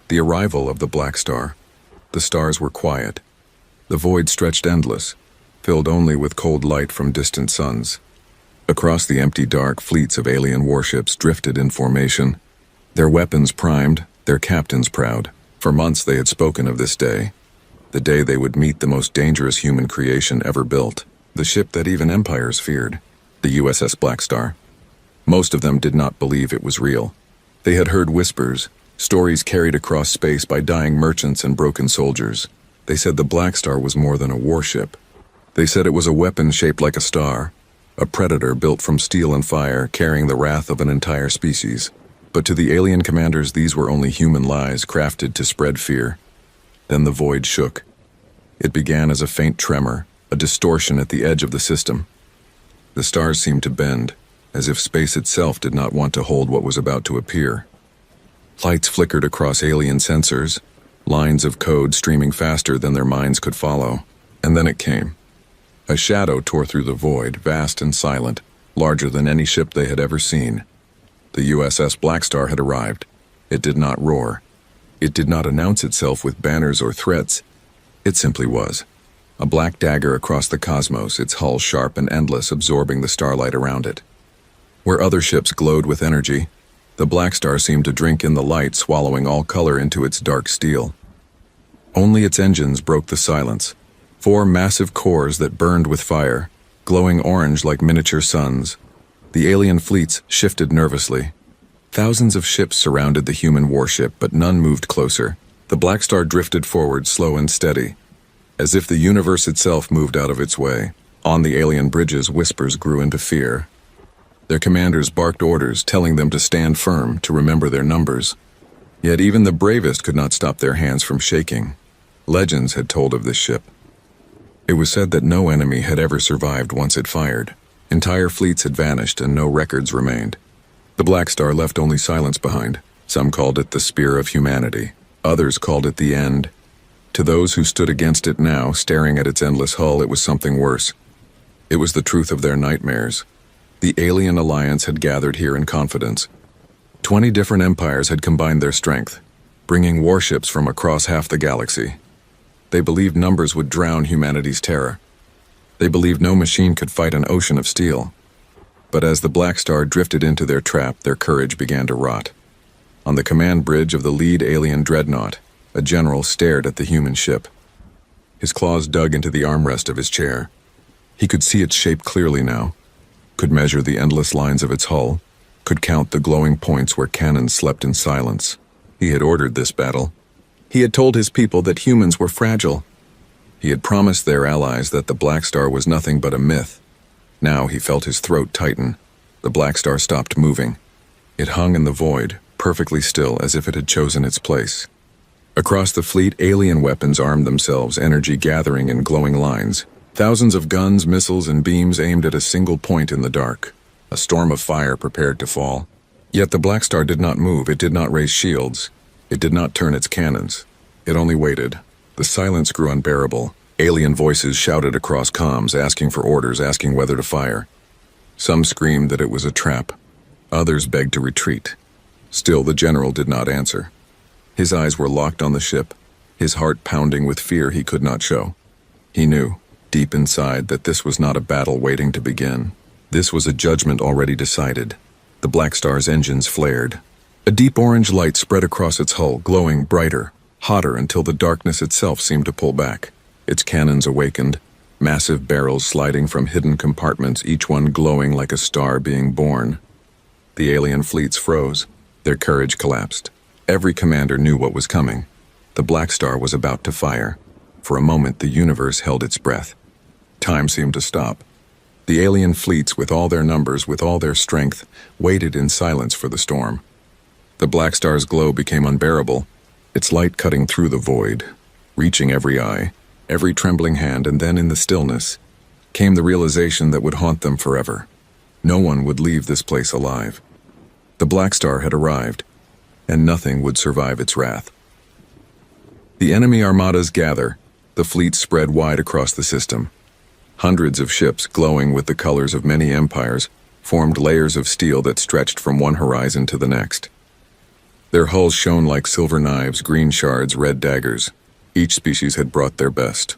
The arrival of the Blackstar. The stars were quiet. The void stretched endless, filled only with cold light from distant suns. Across the empty dark, fleets of alien warships drifted in formation, their weapons primed, their captains proud. For months they had spoken of this day, the day they would meet the most dangerous human creation ever built, the ship that even empires feared, the USS Blackstar. Most of them did not believe it was real. They had heard whispers, stories carried across space by dying merchants and broken soldiers. They said the Blackstar was more than a warship. They said it was a weapon shaped like a star, a predator built from steel and fire, carrying the wrath of an entire species. But to the alien commanders, these were only human lies crafted to spread fear. Then the void shook. It began as a faint tremor, a distortion at the edge of the system. The stars seemed to bend, as if space itself did not want to hold what was about to appear. Lights flickered across alien sensors, lines of code streaming faster than their minds could follow. And then it came. A shadow tore through the void, vast and silent, larger than any ship they had ever seen. The USS Blackstar had arrived. It did not roar. It did not announce itself with banners or threats. It simply was. A black dagger across the cosmos, its hull sharp and endless, absorbing the starlight around it. Where other ships glowed with energy, the Blackstar seemed to drink in the light, swallowing all color into its dark steel. Only its engines broke the silence. 4 massive cores that burned with fire, glowing orange like miniature suns. The alien fleets shifted nervously. Thousands of ships surrounded the human warship, but none moved closer. The Blackstar drifted forward, slow and steady, as if the universe itself moved out of its way. On the alien bridges, whispers grew into fear. Their commanders barked orders, telling them to stand firm, to remember their numbers. Yet even the bravest could not stop their hands from shaking. Legends had told of this ship. It was said that no enemy had ever survived once it fired. Entire fleets had vanished and no records remained. The Blackstar left only silence behind. Some called it the spear of humanity. Others called it the end. To those who stood against it now, staring at its endless hull, it was something worse. It was the truth of their nightmares. The alien alliance had gathered here in confidence. 20 different empires had combined their strength, bringing warships from across half the galaxy. They believed numbers would drown humanity's terror. They believed no machine could fight an ocean of steel. But as the Blackstar drifted into their trap, their courage began to rot. On the command bridge of the lead alien dreadnought, a general stared at the human ship. His claws dug into the armrest of his chair. He could see its shape clearly now, could measure the endless lines of its hull, could count the glowing points where cannons slept in silence. He had ordered this battle. He had told his people that humans were fragile. He had promised their allies that the Blackstar was nothing but a myth. Now he felt his throat tighten. The Blackstar stopped moving. It hung in the void, perfectly still, as if it had chosen its place. Across the fleet, alien weapons armed themselves, energy gathering in glowing lines. Thousands of guns, missiles, and beams aimed at a single point in the dark. A storm of fire prepared to fall. Yet the Blackstar did not move. It did not raise shields. It did not turn its cannons. It only waited. The silence grew unbearable. Alien voices shouted across comms, asking for orders, asking whether to fire. Some screamed that it was a trap. Others begged to retreat. Still, the general did not answer. His eyes were locked on the ship, his heart pounding with fear he could not show. He knew, deep inside, that this was not a battle waiting to begin. This was a judgment already decided. The Blackstar's engines flared. A deep orange light spread across its hull, glowing brighter, hotter, until the darkness itself seemed to pull back. Its cannons awakened, massive barrels sliding from hidden compartments, each one glowing like a star being born. The alien fleets froze. Their courage collapsed. Every commander knew what was coming. The Blackstar was about to fire. For a moment, the universe held its breath. Time seemed to stop. The alien fleets, with all their numbers, with all their strength, waited in silence for the storm. The Blackstar's glow became unbearable, its light cutting through the void, reaching every eye, every trembling hand, and then in the stillness came the realization that would haunt them forever. No one would leave this place alive. The Blackstar had arrived, and nothing would survive its wrath. The enemy armadas gather, the fleet spread wide across the system. Hundreds of ships, glowing with the colors of many empires, formed layers of steel that stretched from one horizon to the next. Their hulls shone like silver knives, green shards, red daggers. Each species had brought their best.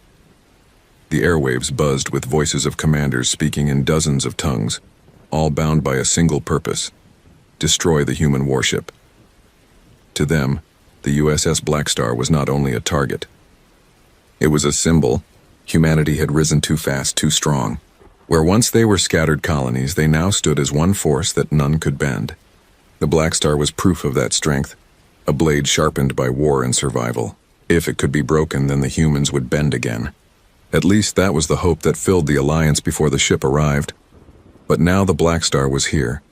The airwaves buzzed with voices of commanders speaking in dozens of tongues, all bound by a single purpose: destroy the human warship. To them, the USS Blackstar was not only a target. It was a symbol. Humanity had risen too fast, too strong. Where once they were scattered colonies, they now stood as one force that none could bend. The Blackstar was proof of that strength, a blade sharpened by war and survival. If it could be broken, then the humans would bend again. At least that was the hope that filled the Alliance before the ship arrived. But now the Blackstar was here.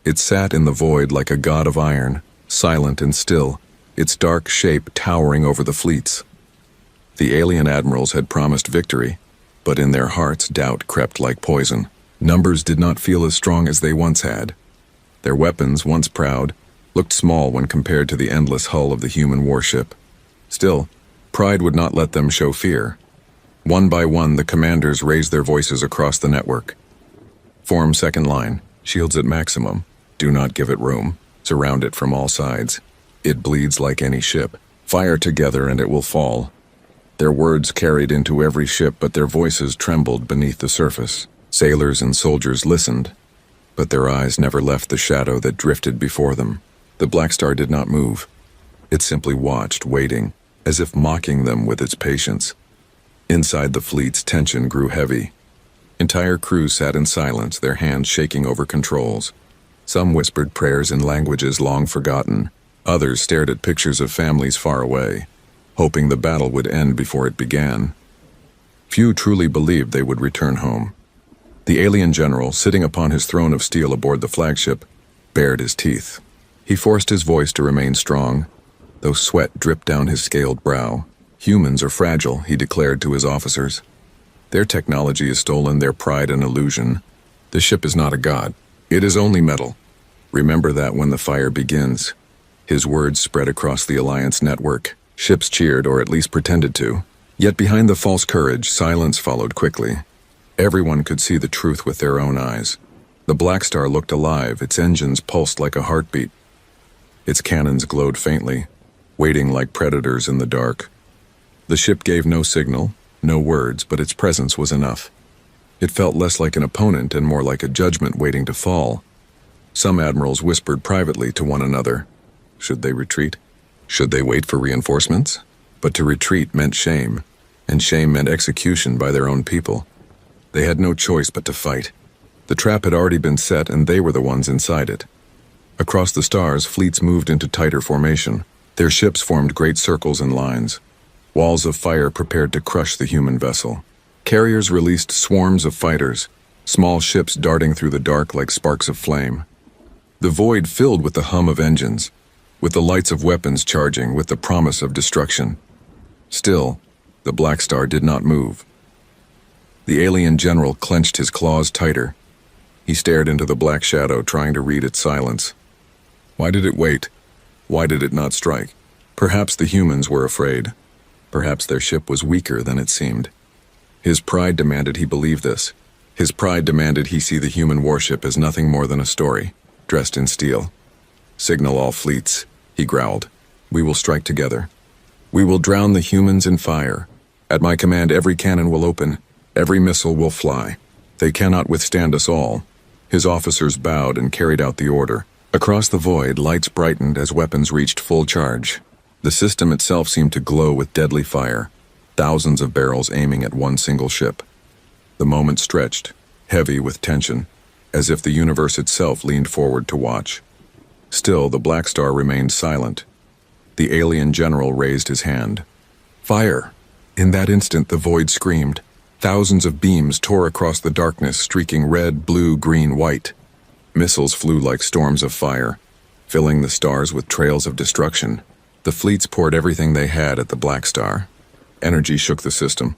It sat in the void like a god of iron, silent and still, its dark shape towering over the fleets. The alien admirals had promised victory, but in their hearts doubt crept like poison. Numbers did not feel as strong as they once had. Their weapons, once proud, looked small when compared to the endless hull of the human warship. Still, pride would not let them show fear. One by one, the commanders raised their voices across the network. Form second line, shields at maximum. Do not give it room. Surround it from all sides. It bleeds like any ship. Fire together and it will fall. Their words carried into every ship, but their voices trembled beneath the surface. Sailors and soldiers listened, but their eyes never left the shadow that drifted before them. The Blackstar did not move. It simply watched, waiting, as if mocking them with its patience. Inside the fleet's tension grew heavy. Entire crews sat in silence, their hands shaking over controls. Some whispered prayers in languages long forgotten. Others stared at pictures of families far away, hoping the battle would end before it began. Few truly believed they would return home. The alien general, sitting upon his throne of steel aboard the flagship, bared his teeth. He forced his voice to remain strong, though sweat dripped down his scaled brow. Humans are fragile, he declared to his officers. Their technology is stolen, their pride an illusion. The ship is not a god. It is only metal. Remember that when the fire begins. His words spread across the Alliance network. Ships cheered, or at least pretended to. Yet behind the false courage, silence followed quickly. Everyone could see the truth with their own eyes. The Blackstar looked alive, its engines pulsed like a heartbeat. Its cannons glowed faintly, waiting like predators in the dark. The ship gave no signal, no words, but its presence was enough. It felt less like an opponent and more like a judgment waiting to fall. Some admirals whispered privately to one another. Should they retreat? Should they wait for reinforcements? But to retreat meant shame, and shame meant execution by their own people. They had no choice but to fight. The trap had already been set, and they were the ones inside it. Across the stars, fleets moved into tighter formation. Their ships formed great circles and lines. Walls of fire prepared to crush the human vessel. Carriers released swarms of fighters, small ships darting through the dark like sparks of flame. The void filled with the hum of engines, with the lights of weapons charging, with the promise of destruction. Still, the Blackstar did not move. The alien general clenched his claws tighter. He stared into the black shadow, trying to read its silence. Why did it wait? Why did it not strike? Perhaps the humans were afraid. Perhaps their ship was weaker than it seemed. His pride demanded he believe this. His pride demanded he see the human warship as nothing more than a story, dressed in steel. Signal all fleets, he growled. We will strike together. We will drown the humans in fire. At my command, every cannon will open. Every missile will fly. They cannot withstand us all. His officers bowed and carried out the order. Across the void, lights brightened as weapons reached full charge. The system itself seemed to glow with deadly fire, thousands of barrels aiming at one single ship. The moment stretched, heavy with tension, as if the universe itself leaned forward to watch. Still, the Blackstar remained silent. The alien general raised his hand. Fire! In that instant, the void screamed. Thousands of beams tore across the darkness, streaking red, blue, green, white. Missiles flew like storms of fire, filling the stars with trails of destruction. The fleets poured everything they had at the Blackstar. Energy shook the system.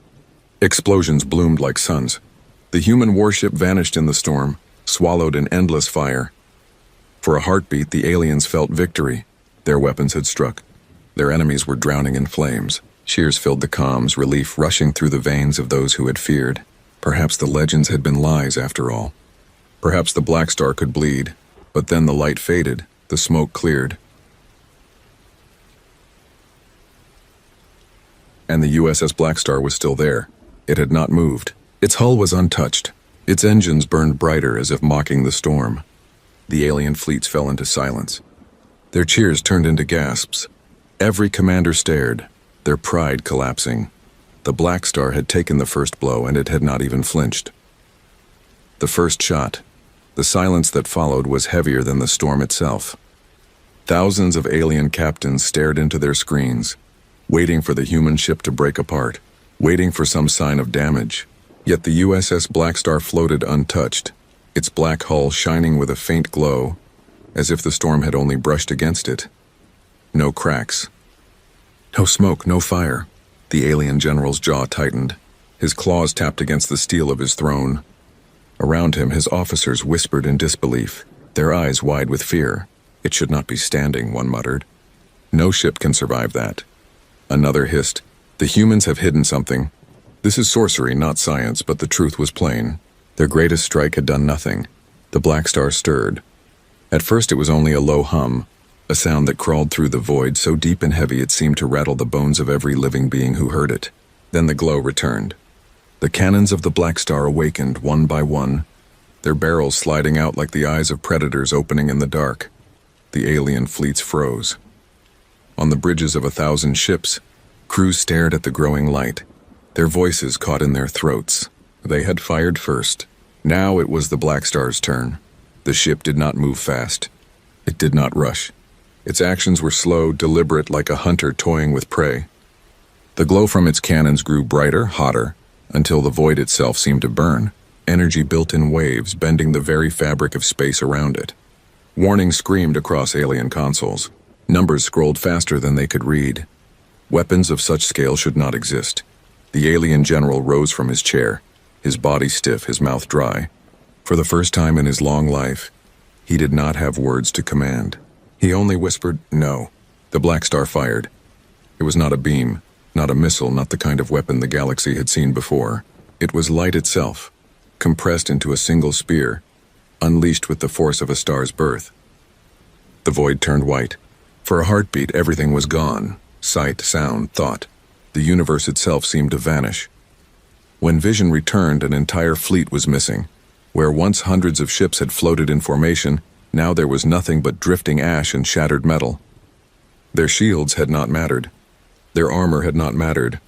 Explosions bloomed like suns. The human warship vanished in the storm, swallowed in endless fire. For a heartbeat, the aliens felt victory. Their weapons had struck. Their enemies were drowning in flames. Cheers filled the comms, relief rushing through the veins of those who had feared. Perhaps the legends had been lies after all. Perhaps the Blackstar could bleed, but then the light faded, the smoke cleared. And the USS Blackstar was still there. It had not moved. Its hull was untouched. Its engines burned brighter as if mocking the storm. The alien fleets fell into silence. Their cheers turned into gasps. Every commander stared, their pride collapsing. The Blackstar had taken the first blow, and it had not even flinched. The first shot. The silence that followed was heavier than the storm itself. Thousands of alien captains stared into their screens, waiting for the human ship to break apart, waiting for some sign of damage. Yet the USS Blackstar floated untouched, its black hull shining with a faint glow, as if the storm had only brushed against it. No cracks. No smoke, no fire. The alien general's jaw tightened. His claws tapped against the steel of his throne. Around him, his officers whispered in disbelief, their eyes wide with fear. It should not be standing, one muttered. No ship can survive that. Another hissed, the humans have hidden something. This is sorcery, not science, but the truth was plain. Their greatest strike had done nothing. The Blackstar stirred. At first it was only a low hum, a sound that crawled through the void so deep and heavy it seemed to rattle the bones of every living being who heard it. Then the glow returned. The cannons of the Blackstar awakened one by one, their barrels sliding out like the eyes of predators opening in the dark. The alien fleets froze. On the bridges of 1,000 ships, crews stared at the growing light, their voices caught in their throats. They had fired first. Now it was the Blackstar's turn. The ship did not move fast. It did not rush. Its actions were slow, deliberate, like a hunter toying with prey. The glow from its cannons grew brighter, hotter, until the void itself seemed to burn, energy built in waves, bending the very fabric of space around it. Warnings screamed across alien consoles. Numbers scrolled faster than they could read. Weapons of such scale should not exist. The alien general rose from his chair, his body stiff, his mouth dry. For the first time in his long life, he did not have words to command. He only whispered, "No." The Blackstar fired. It was not a beam, not a missile, not the kind of weapon the galaxy had seen before. It was light itself, compressed into a single spear, unleashed with the force of a star's birth. The void turned white. For a heartbeat, everything was gone. Sight, sound, thought. The universe itself seemed to vanish. When vision returned, an entire fleet was missing. Where once hundreds of ships had floated in formation, now there was nothing but drifting ash and shattered metal. Their shields had not mattered. Their armor had not mattered.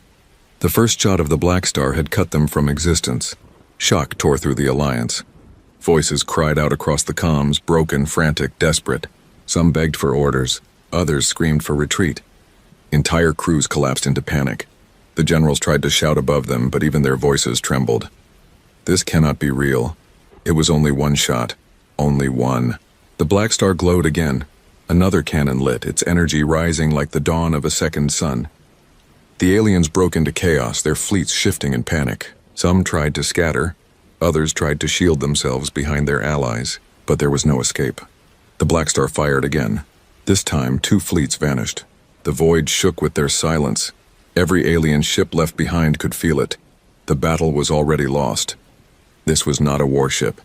The first shot of the Blackstar had cut them from existence. Shock tore through the Alliance. Voices cried out across the comms, broken, frantic, desperate. Some begged for orders. Others screamed for retreat. Entire crews collapsed into panic. The generals tried to shout above them, but even their voices trembled. This cannot be real. It was only one shot. Only one. The Blackstar glowed again. Another cannon lit, its energy rising like the dawn of a second sun. The aliens broke into chaos, their fleets shifting in panic. Some tried to scatter. Others tried to shield themselves behind their allies, but there was no escape. The Blackstar fired again. This time, 2 fleets vanished. The void shook with their silence. Every alien ship left behind could feel it. The battle was already lost. This was not a warship.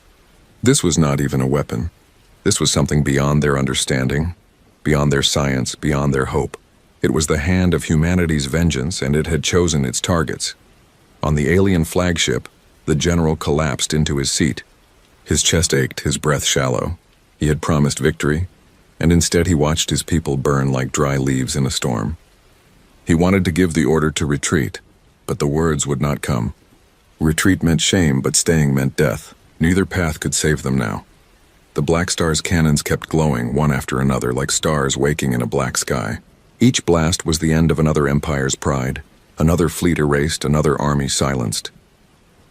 This was not even a weapon. This was something beyond their understanding, beyond their science, beyond their hope. It was the hand of humanity's vengeance, and it had chosen its targets. On the alien flagship, the general collapsed into his seat. His chest ached, his breath shallow. He had promised victory, and instead he watched his people burn like dry leaves in a storm. He wanted to give the order to retreat, but the words would not come. Retreat meant shame, but staying meant death. Neither path could save them now. The Blackstar's cannons kept glowing, one after another, like stars waking in a black sky. Each blast was the end of another empire's pride, another fleet erased, another army silenced.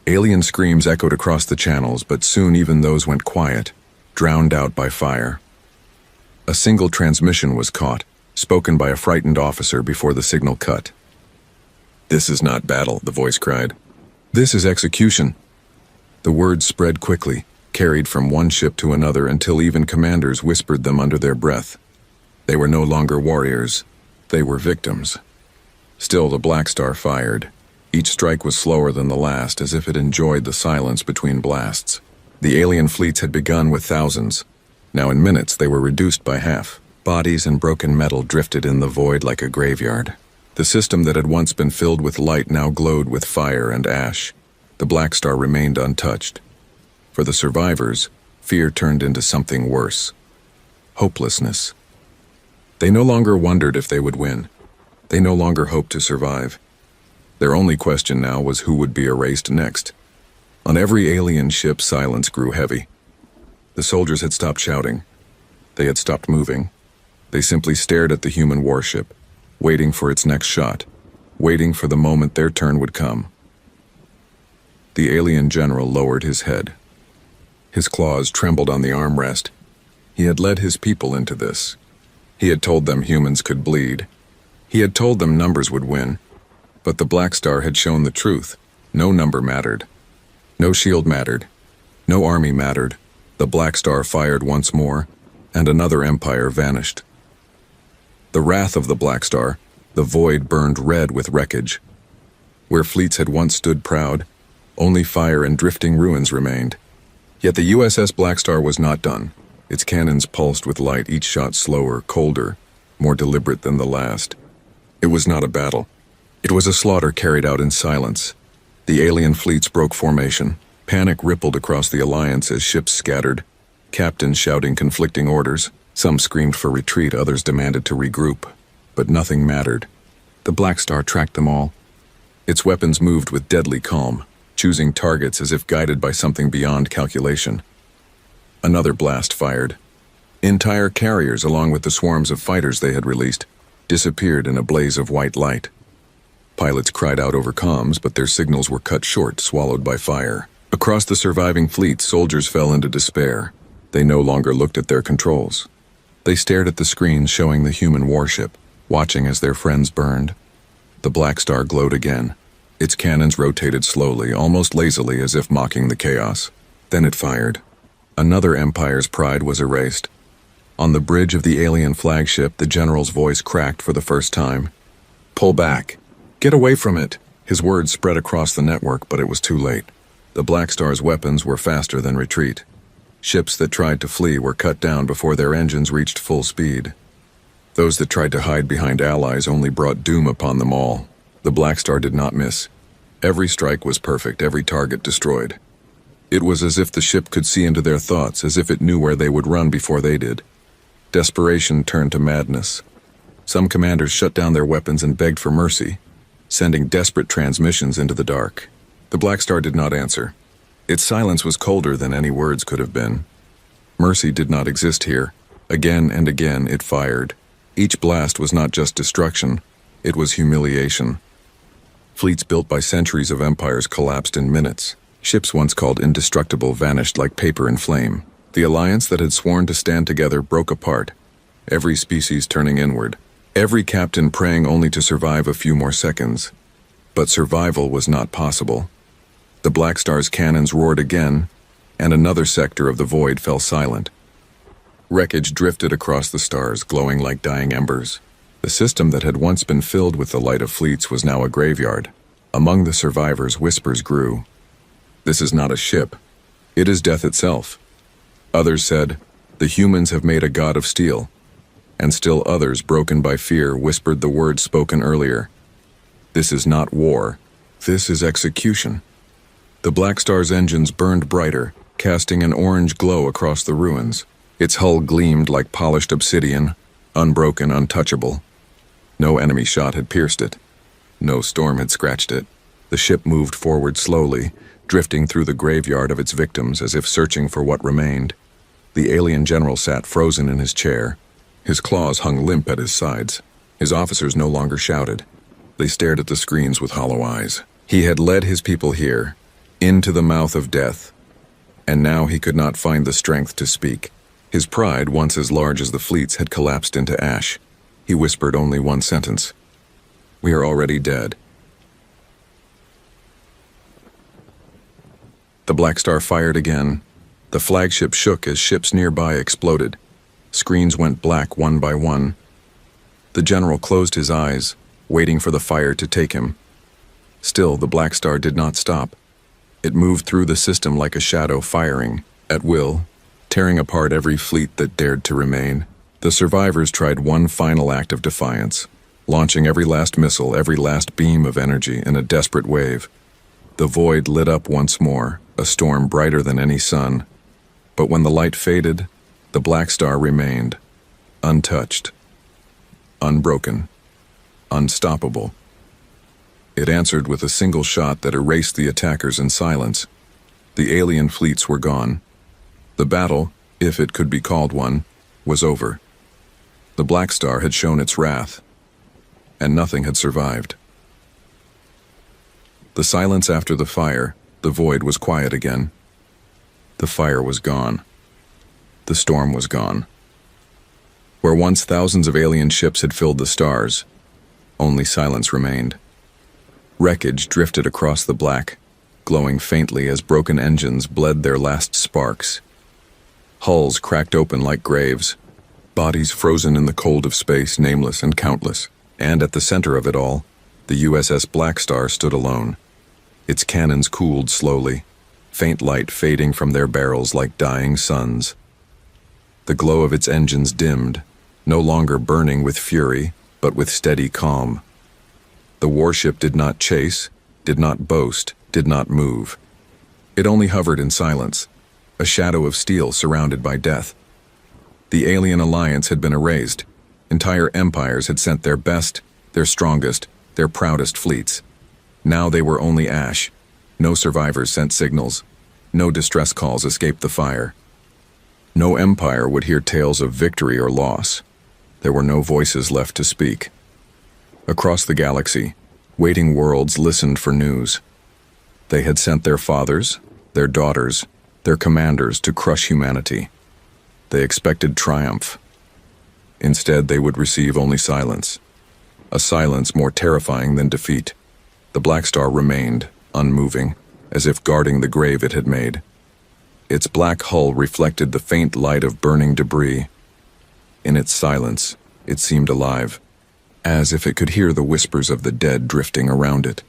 Alien screams echoed across the channels, but soon even those went quiet, drowned out by fire. A single transmission was caught, spoken by a frightened officer before the signal cut. "This is not battle," the voice cried. "This is execution." The words spread quickly, carried from one ship to another until even commanders whispered them under their breath. They were no longer warriors. They were victims. Still, the Blackstar fired. Each strike was slower than the last, as if it enjoyed the silence between blasts. The alien fleets had begun with thousands. Now in minutes they were reduced by half. Bodies and broken metal drifted in the void like a graveyard. The system that had once been filled with light now glowed with fire and ash. The Blackstar remained untouched. For the survivors, fear turned into something worse. Hopelessness. They no longer wondered if they would win. They no longer hoped to survive. Their only question now was who would be erased next. On every alien ship, silence grew heavy. The soldiers had stopped shouting. They had stopped moving. They simply stared at the human warship, waiting for its next shot, waiting for the moment their turn would come. The alien general lowered his head. His claws trembled on the armrest. He had led his people into this. He had told them humans could bleed. He had told them numbers would win. But the Blackstar had shown the truth. No number mattered. No shield mattered. No army mattered. The Blackstar fired once more, and another empire vanished. The wrath of the Blackstar, the void burned red with wreckage. Where fleets had once stood proud, only fire and drifting ruins remained. Yet the USS Blackstar was not done. Its cannons pulsed with light, each shot slower, colder, more deliberate than the last. It was not a battle. It was a slaughter carried out in silence. The alien fleets broke formation. Panic rippled across the alliance as ships scattered, captains shouting conflicting orders. Some screamed for retreat, others demanded to regroup. But nothing mattered. The Blackstar tracked them all. Its weapons moved with deadly calm, choosing targets as if guided by something beyond calculation. Another blast fired. Entire carriers, along with the swarms of fighters they had released, disappeared in a blaze of white light. Pilots cried out over comms, but their signals were cut short, swallowed by fire. Across the surviving fleet, soldiers fell into despair. They no longer looked at their controls. They stared at the screens showing the human warship, watching as their friends burned. The Blackstar glowed again. Its cannons rotated slowly, almost lazily, as if mocking the chaos. Then it fired. Another empire's pride was erased. On the bridge of the alien flagship, the general's voice cracked for the first time. "Pull back. Get away from it." His words spread across the network, but it was too late. The Blackstar's weapons were faster than retreat. Ships that tried to flee were cut down before their engines reached full speed. Those that tried to hide behind allies only brought doom upon them all. The Blackstar did not miss. Every strike was perfect, every target destroyed. It was as if the ship could see into their thoughts, as if it knew where they would run before they did. Desperation turned to madness. Some commanders shut down their weapons and begged for mercy, sending desperate transmissions into the dark. The Blackstar did not answer. Its silence was colder than any words could have been. Mercy did not exist here. Again and again it fired. Each blast was not just destruction, it was humiliation. Fleets built by centuries of empires collapsed in minutes. Ships once called indestructible vanished like paper in flame. The alliance that had sworn to stand together broke apart, every species turning inward, every captain praying only to survive a few more seconds. But survival was not possible. The Blackstar's cannons roared again, and another sector of the void fell silent. Wreckage drifted across the stars, glowing like dying embers. The system that had once been filled with the light of fleets was now a graveyard. Among the survivors, whispers grew. "This is not a ship. It is death itself." Others said, "The humans have made a god of steel." And still others, broken by fear, whispered the words spoken earlier. "This is not war. This is execution." The Blackstar's engines burned brighter, casting an orange glow across the ruins. Its hull gleamed like polished obsidian, unbroken, untouchable. No enemy shot had pierced it. No storm had scratched it. The ship moved forward slowly, drifting through the graveyard of its victims as if searching for what remained. The alien general sat frozen in his chair. His claws hung limp at his sides. His officers no longer shouted. They stared at the screens with hollow eyes. He had led his people here, into the mouth of death, and now he could not find the strength to speak. His pride, once as large as the fleet's, had collapsed into ash. He whispered only one sentence. "We are already dead." The Blackstar fired again. The flagship shook as ships nearby exploded. Screens went black one by one. The general closed his eyes, waiting for the fire to take him. Still, the Blackstar did not stop. It moved through the system like a shadow, firing, at will, tearing apart every fleet that dared to remain. The survivors tried one final act of defiance. launching every last missile, every last beam of energy in a desperate wave. The void lit up once more, a storm brighter than any sun. But when the light faded, the Blackstar remained, untouched, unbroken, unstoppable. It answered with a single shot that erased the attackers in silence. The alien fleets were gone. The battle, if it could be called one, was over. The Blackstar had shown its wrath, and nothing had survived. The silence after the fire, the void was quiet again. The fire was gone. The storm was gone. Where once thousands of alien ships had filled the stars, only silence remained. Wreckage drifted across the black, glowing faintly as broken engines bled their last sparks. Hulls cracked open like graves, bodies frozen in the cold of space, nameless and countless. And at the center of it all, the USS Blackstar stood alone. Its cannons cooled slowly, faint light fading from their barrels like dying suns. The glow of its engines dimmed, no longer burning with fury, but with steady calm. The warship did not chase, did not boast, did not move. It only hovered in silence, a shadow of steel surrounded by death. The alien alliance had been erased. Entire empires had sent their best, their strongest, their proudest fleets. Now they were only ash. No survivors sent signals. No distress calls escaped the fire. No empire would hear tales of victory or loss. There were no voices left to speak. Across the galaxy, waiting worlds listened for news. They had sent their fathers, their daughters, their commanders to crush humanity. They expected triumph. Instead, they would receive only silence. A silence more terrifying than defeat. The Blackstar remained, unmoving, as if guarding the grave it had made. Its black hull reflected the faint light of burning debris. In its silence, it seemed alive, as if it could hear the whispers of the dead drifting around it.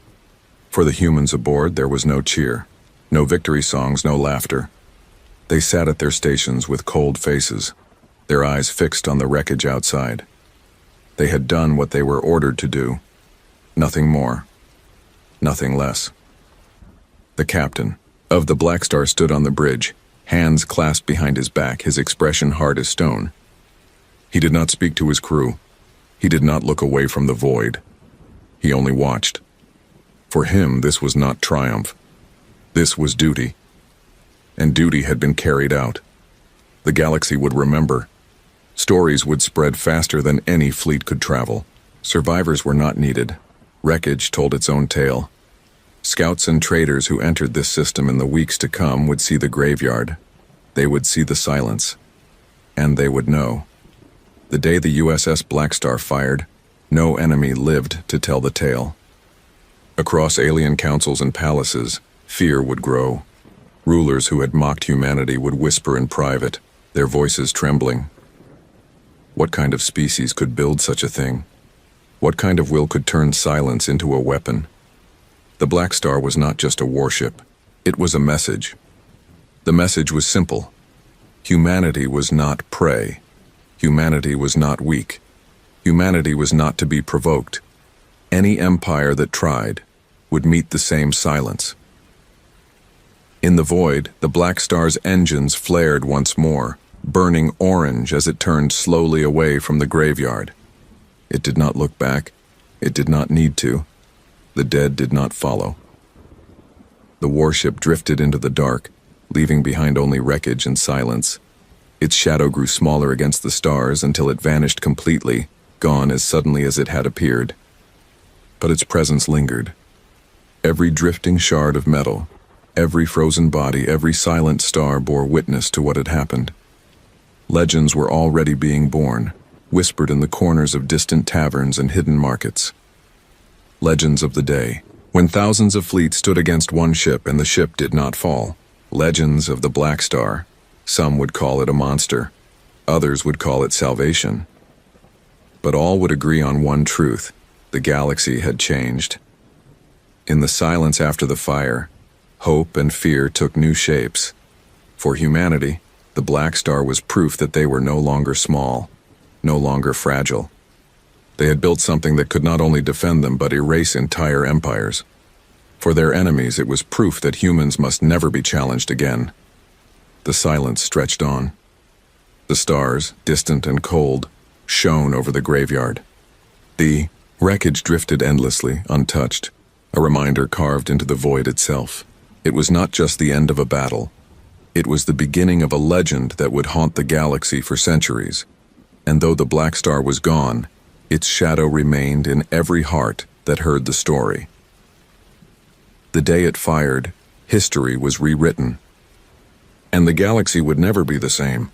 For the humans aboard, there was no cheer, no victory songs, no laughter. They sat at their stations with cold faces, their eyes fixed on the wreckage outside. They had done what they were ordered to do. Nothing more. Nothing less. The captain of the Blackstar stood on the bridge, hands clasped behind his back, his expression hard as stone. He did not speak to his crew. He did not look away from the void. He only watched. For him, this was not triumph. This was duty. And duty had been carried out. The galaxy would remember. Stories would spread faster than any fleet could travel. Survivors were not needed. Wreckage told its own tale. Scouts and traders who entered this system in the weeks to come would see the graveyard. They would see the silence. And they would know. The day the USS Blackstar fired, no enemy lived to tell the tale. Across alien councils and palaces, fear would grow. Rulers who had mocked humanity would whisper in private, their voices trembling. What kind of species could build such a thing? What kind of will could turn silence into a weapon? The Blackstar was not just a warship. It was a message. The message was simple. Humanity was not prey. Humanity was not weak. Humanity was not to be provoked. Any empire that tried would meet the same silence. In the void, the Blackstar's engines flared once more, burning orange as it turned slowly away from the graveyard. It did not look back. It did not need to. The dead did not follow. The warship drifted into the dark, leaving behind only wreckage and silence. Its shadow grew smaller against the stars until it vanished completely, gone as suddenly as it had appeared. But its presence lingered. Every drifting shard of metal, every frozen body, every silent star bore witness to what had happened. Legends were already being born, whispered in the corners of distant taverns and hidden markets. Legends of the day, when thousands of fleets stood against one ship and the ship did not fall. Legends of the Blackstar. Some would call it a monster. Others would call it salvation. But all would agree on one truth. The galaxy had changed. In the silence after the fire, hope and fear took new shapes. For humanity, the Blackstar was proof that they were no longer small, no longer fragile. They had built something that could not only defend them but erase entire empires. For their enemies, it was proof that humans must never be challenged again. The silence stretched on. The stars, distant and cold, shone over the graveyard. The wreckage drifted endlessly, untouched, a reminder carved into the void itself. It was not just the end of a battle. It was the beginning of a legend that would haunt the galaxy for centuries. And though the Blackstar was gone, its shadow remained in every heart that heard the story. The day it fired, history was rewritten. And the galaxy would never be the same.